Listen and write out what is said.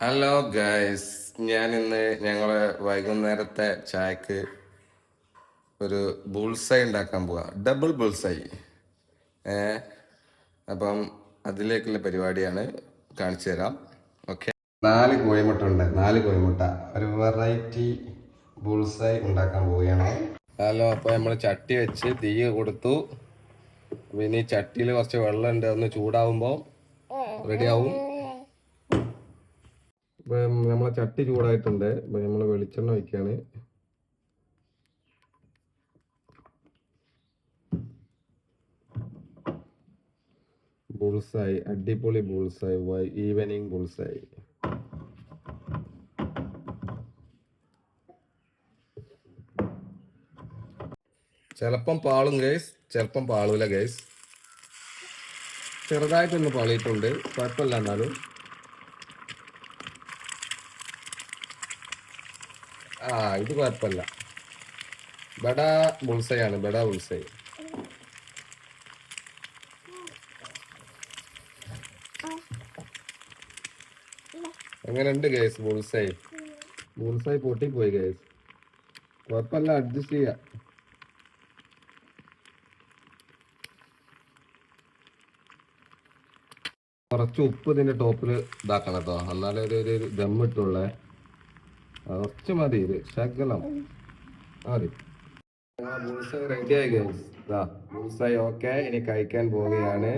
Hello guys, ഞാൻ ഇന്ന് ഞങ്ങള് വൈകുന്നേരത്തെ ചായക്ക് ഒരു ബുൾസൈ ഉണ്ടാക്കാൻ പോവാ. Double bullseye. ഏ അപ്പം അതിലേക്കുള്ള പരിപാടിയാണ്, കാണിച്ചു തരാം. ഓക്കെ, 4 കോഴിമുട്ട ഉണ്ട്. 4 കോഴിമുട്ട ഒരു വെറൈറ്റി ബുൾസൈ ഉണ്ടാക്കാൻ പോവുകയാണ്. ഹലോ, അപ്പൊ നമ്മൾ ചട്ടി വെച്ച് തീ കൊടുത്തു. പിന്നെ ഈ ചട്ടിയിൽ കുറച്ച് വെള്ളം ഉണ്ട്, ഒന്ന് ചൂടാവുമ്പോൾ റെഡിയാവും. നമ്മളെ ചട്ടി ചൂടായിട്ടുണ്ട്. നമ്മൾ വെളിച്ചെണ്ണ ഒഴിക്കുകയാണ്. ബുൾസായി, അടിപൊളി ബുൾസായി, ഈവനിങ് ബുൾസായി. ചിലപ്പം പാളും ഗൈസ്, ചിലപ്പം പാളൂല ഗൈസ്. ചെറുതായിട്ടൊന്ന് പാളിയിട്ടുണ്ട്, കുഴപ്പമില്ല. എന്നാലും ഇത് കുഴപ്പമില്ല. ബഡാ ബുൾസൈയാണ്, ബഡാ ബുൾസൈ. എങ്ങനെയുണ്ട് ഗൈസ് ബുൾസൈ? ബുൾസൈ പൊട്ടിപ്പോയി ഗൈസ്. കുഴപ്പമില്ല, അഡ്ജസ്റ്റ് ചെയ്യാം. കുറച്ച് ഉപ്പ് ഇതിന്റെ ടോപ്പിൽ ഇതാക്കണം കേട്ടോ, എന്നാലേ ഒരു ദമ്മിട്ടുള്ളേ. കുറച്ച് മതി, ഇത് ശകലം മതി. ബുൾസൈ റെഡി ആയി ഗൈസ്. ബുൾസൈ ഓക്കെ, ഇനി കഴിക്കാൻ പോവുകയാണ്.